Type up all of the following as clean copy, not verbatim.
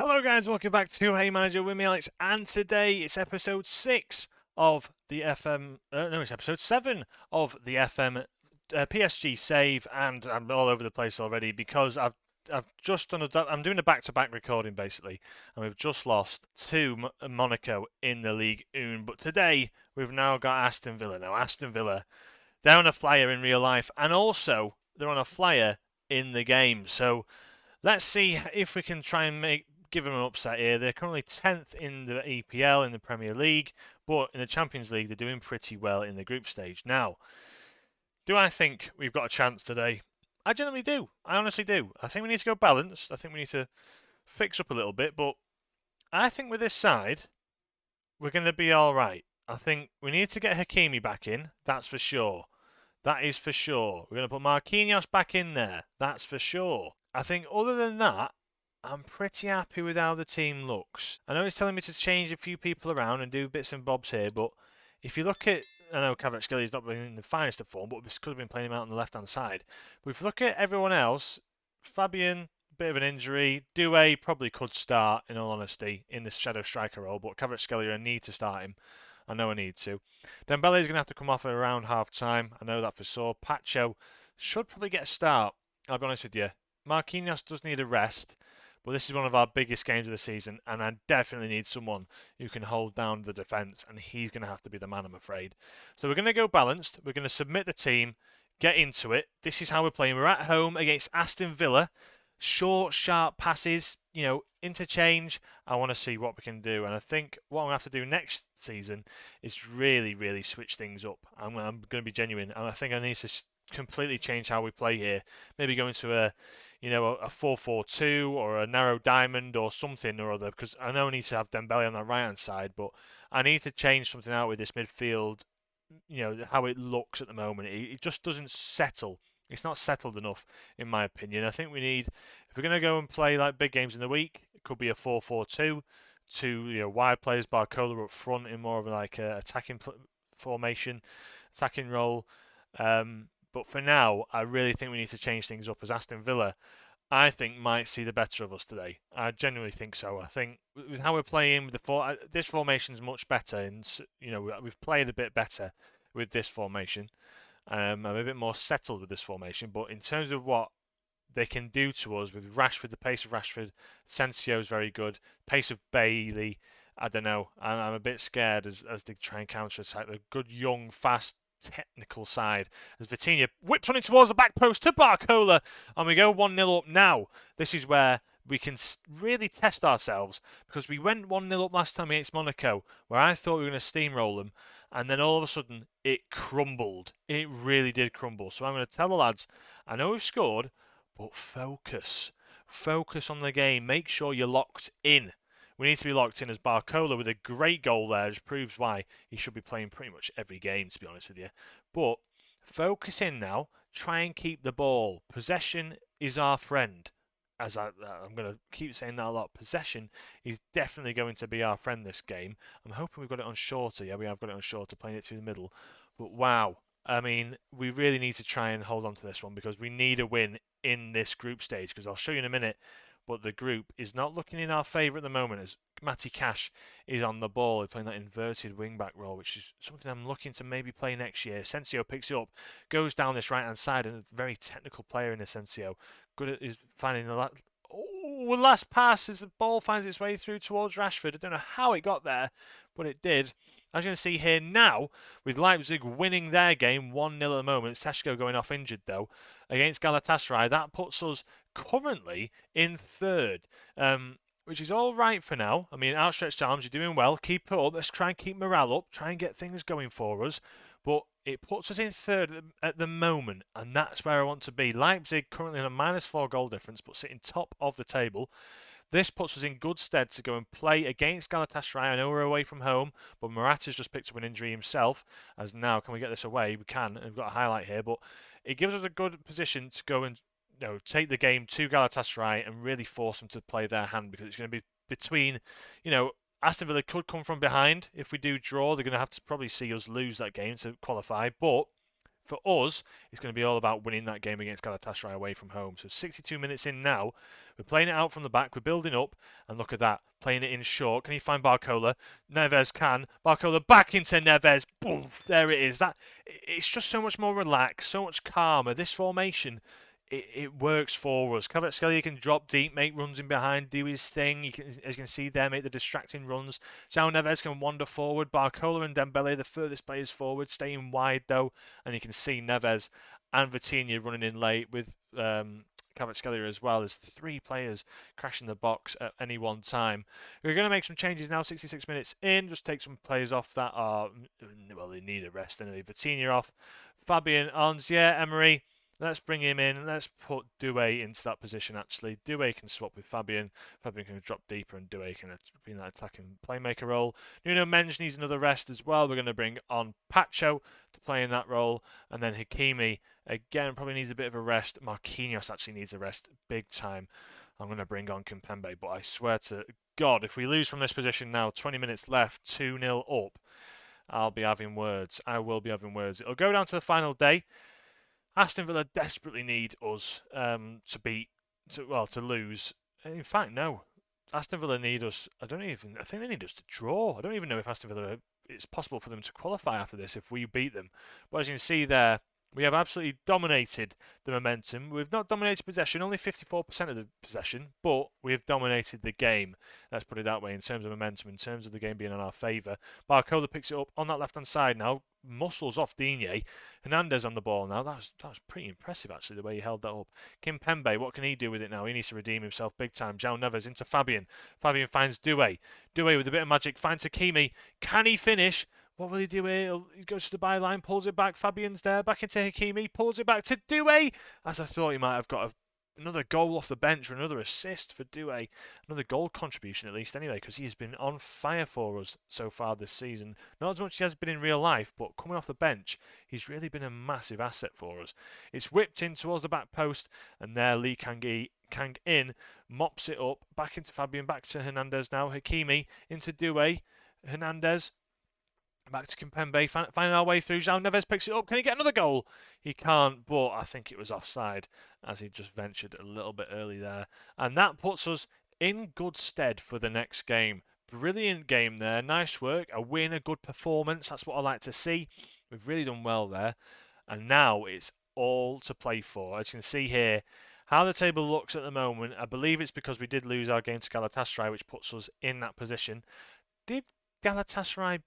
Hello guys, welcome back to Hey Manager with me Alex, and today it's episode 6 of the it's episode 7 of the PSG save, and I'm all over the place already because I've just done I'm doing a back-to-back recording basically, and we've just lost to Monaco in the League 1, but today we've now got Aston Villa. Now Aston Villa, they're on a flyer in real life, and also they're on a flyer in the game, so let's see if we can try and give them an upset here. They're currently 10th in the EPL in the Premier League, but in the Champions League they're doing pretty well in the group stage. Now, do I think we've got a chance today? I genuinely do. I honestly do. I think we need to go balanced. I think we need to fix up a little bit, but I think with this side, we're going to be all right. I think we need to get Hakimi back in. That's for sure. That is for sure. We're going to put Marquinhos back in there. That's for sure. I think other than that, I'm pretty happy with how the team looks. I know it's telling me to change a few people around and do bits and bobs here, but if you look at, I know Kvaratskhelia not been in the finest of form, but this could have been playing him out on the left-hand side. But if you look at everyone else, Fabian, bit of an injury. Doué probably could start, in all honesty, in this shadow striker role, but Kvaratskhelia, I need to start him. I know I need to. Dembele is going to have to come off at around half-time. I know that for sure. Pacho should probably get a start. I'll be honest with you. Marquinhos does need a rest. But this is one of our biggest games of the season, and I definitely need someone who can hold down the defence, and he's going to have to be the man, I'm afraid. So we're going to go balanced. We're going to submit the team, get into it. This is how we're playing. We're at home against Aston Villa. Short, sharp passes, interchange. I want to see what we can do, and I think what I'm going to have to do next season is really, really switch things up. I'm going to be genuine, and I think I need to completely change how we play here. Maybe go into a 4-4-2 or a narrow diamond or something or other, because I know I need to have Dembele on the right hand side, but I need to change something out with this midfield. How it looks at the moment, it just doesn't settle. It's not settled enough, in my opinion. I think we need, if we're going to go and play like big games in the week, it could be a 4-4-2, wide players, Barcola up front in more of like a attacking formation, attacking role. But for now, I really think we need to change things up, as Aston Villa, I think, might see the better of us today. I genuinely think so. I think with how we're playing, with this formation is much better, and we've played a bit better with this formation. I'm a bit more settled with this formation, but in terms of what they can do to us with Rashford, the pace of Rashford, Sensio is very good. Pace of Bailey, I don't know. I'm a bit scared as they try and counter-attack. The good, young, fast, technical side as Vitinha whips on it towards the back post to Barcola, and we go 1-0 up now. This is where we can really test ourselves, because we went 1-0 up last time against Monaco, where I thought we were going to steamroll them, and then all of a sudden it crumbled. It really did crumble. So I'm going to tell the lads, I know we've scored, but focus on the game. Make sure you're locked in. We need to be locked in, as Barcola, with a great goal there, just proves why he should be playing pretty much every game, to be honest with you. But focus in now. Try and keep the ball. Possession is our friend. As I'm going to keep saying that a lot. Possession is definitely going to be our friend this game. I'm hoping we've got it on shorter. Yeah, we have got it on shorter, playing it through the middle. But wow. I mean, we really need to try and hold on to this one, because we need a win in this group stage, because I'll show you in a minute. But the group is not looking in our favour at the moment, as Matty Cash is on the ball. He's playing that inverted wing-back role, which is something I'm looking to maybe play next year. Sensio picks it up, goes down this right-hand side, and a very technical player in Sensio. Good at his finding the last pass as the ball finds its way through towards Rashford. I don't know how it got there, but it did. As you can see here now, with Leipzig winning their game 1-0 at the moment, Seshko going off injured though, against Galatasaray, that puts us currently in third, which is all right for now. I mean, outstretched arms, you're doing well. Keep it up. Let's try and keep morale up. Try and get things going for us. But it puts us in third at the moment, and that's where I want to be. Leipzig currently on a -4 goal difference, but sitting top of the table. This puts us in good stead to go and play against Galatasaray. I know we're away from home, but Morata's just picked up an injury himself. As now, can we get this away? We can. We've got a highlight here, but it gives us a good position to go and take the game to Galatasaray and really force them to play their hand, because it's going to be between, Aston Villa could come from behind. If we do draw, they're going to have to probably see us lose that game to qualify, but For us, it's going to be all about winning that game against Galatasaray away from home. So 62 minutes in now, we're playing it out from the back, we're building up, and look at that, playing it in short. Can he find Barcola? Neves can. Barcola back into Neves. Boom! There it is. It's just so much more relaxed, so much calmer. This formation, it works for us. Kvaratskhelia can drop deep, make runs in behind, do his thing. As you can see there, make the distracting runs. João Neves can wander forward. Barcola and Dembele, the furthest players forward, staying wide though. And you can see Neves and Vitinha running in late with Kvaratskhelia as well. There's 3 players crashing the box at any one time. We're going to make some changes now, 66 minutes in. Just take some players off that are, well, they need a rest anyway. Vitinha off. Fabian on. Yeah, Emery. Let's bring him in. Let's put Doué into that position, actually. Doué can swap with Fabian. Fabian can drop deeper, and Doué can be in that attacking playmaker role. Nuno Mendes needs another rest as well. We're going to bring on Pacho to play in that role. And then Hakimi, again, probably needs a bit of a rest. Marquinhos actually needs a rest big time. I'm going to bring on Kimpembe, but I swear to God, if we lose from this position now, 20 minutes left, 2-0 up, I'll be having words. I will be having words. It'll go down to the final day. Aston Villa desperately need us to lose. In fact, no. Aston Villa need us. I think they need us to draw. I don't even know if Aston Villa, it's possible for them to qualify after this if we beat them. But as you can see there, we have absolutely dominated the momentum. We've not dominated possession, only 54% of the possession, but we have dominated the game. Let's put it that way in terms of momentum, in terms of the game being in our favour. Barcola picks it up on that left-hand side now. Muscles off Digne. Hernandez on the ball now. That was pretty impressive, actually, the way he held that up. Kimpembe, what can he do with it now? He needs to redeem himself big time. João Neves into Fabian. Fabian finds Doué. Doué with a bit of magic finds Hakimi. Can he finish? What will he do here? He goes to the byline, pulls it back. Fabian's there, back into Hakimi, pulls it back to Doué. As I thought he might have got another goal off the bench or another assist for Doué. Another goal contribution at least anyway, because he has been on fire for us so far this season. Not as much as he has been in real life, but coming off the bench, he's really been a massive asset for us. It's whipped in towards the back post, and there Lee Kang in, mops it up, back into Fabian, back to Hernandez now. Hakimi into Doué. Hernandez. Back to Kimpembe, finding our way through. João Neves picks it up. Can he get another goal? He can't, but I think it was offside as he just ventured a little bit early there. And that puts us in good stead for the next game. Brilliant game there. Nice work. A win, a good performance. That's what I like to see. We've really done well there. And now it's all to play for. As you can see here, how the table looks at the moment, I believe it's because we did lose our game to Galatasaray, which puts us in that position. Did Galatasaray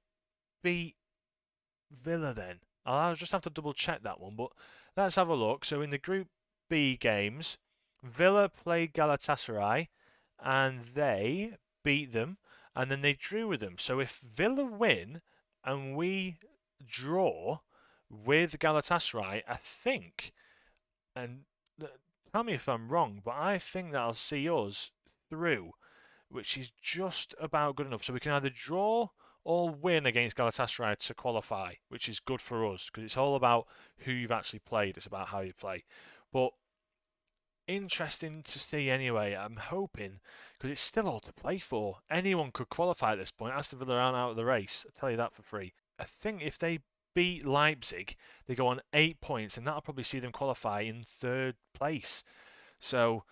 beat Villa then? I'll just have to double check that one, but let's have a look. So in the Group B games, Villa played Galatasaray and they beat them and then they drew with them. So if Villa win and we draw with Galatasaray, I think, and tell me if I'm wrong, but I think that'll see us through, which is just about good enough. So we can either draw or win against Galatasaray to qualify, which is good for us because it's all about who you've actually played. It's about how you play. But interesting to see anyway. I'm hoping, because it's still all to play for. Anyone could qualify at this point. Aston Villa aren't out of the race. I'll tell you that for free. I think if they beat Leipzig, they go on 8 points, and that'll probably see them qualify in 3rd place. So,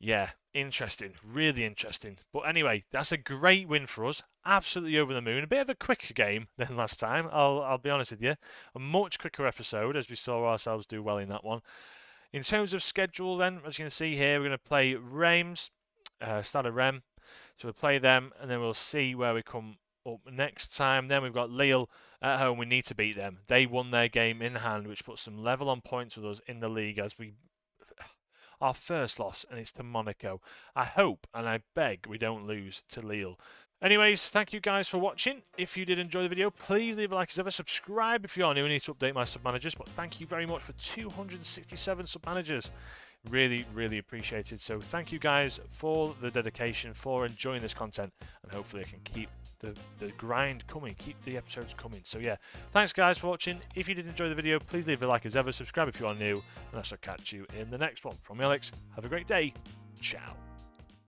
yeah, interesting, really interesting. But anyway, that's a great win for us. Absolutely over the moon. A bit of a quicker game than last time, I'll be honest with you. A much quicker episode, as we saw ourselves do well in that one. In terms of schedule then, as you can see here, we're going to play Reims, Stade Reims. So we'll play them, and then we'll see where we come up next time. Then we've got Lille at home. We need to beat them. They won their game in hand, which puts them level on points with us in the league as we... Our first loss, and it's to Monaco. I hope and I beg we don't lose to Lille. Anyways, thank you guys for watching. If you did enjoy the video, please leave a like as ever. Subscribe if you are new. I need to update my sub-managers, but thank you very much for 267 sub-managers. Really, really appreciated. So thank you guys for the dedication, for enjoying this content, and hopefully I can keep the grind coming, keep the episodes coming. So yeah, thanks guys for watching. If you did enjoy the video, please leave a like as ever. Subscribe if you are new, and I shall catch you in the next one. From me, Alex, have a great day. Ciao.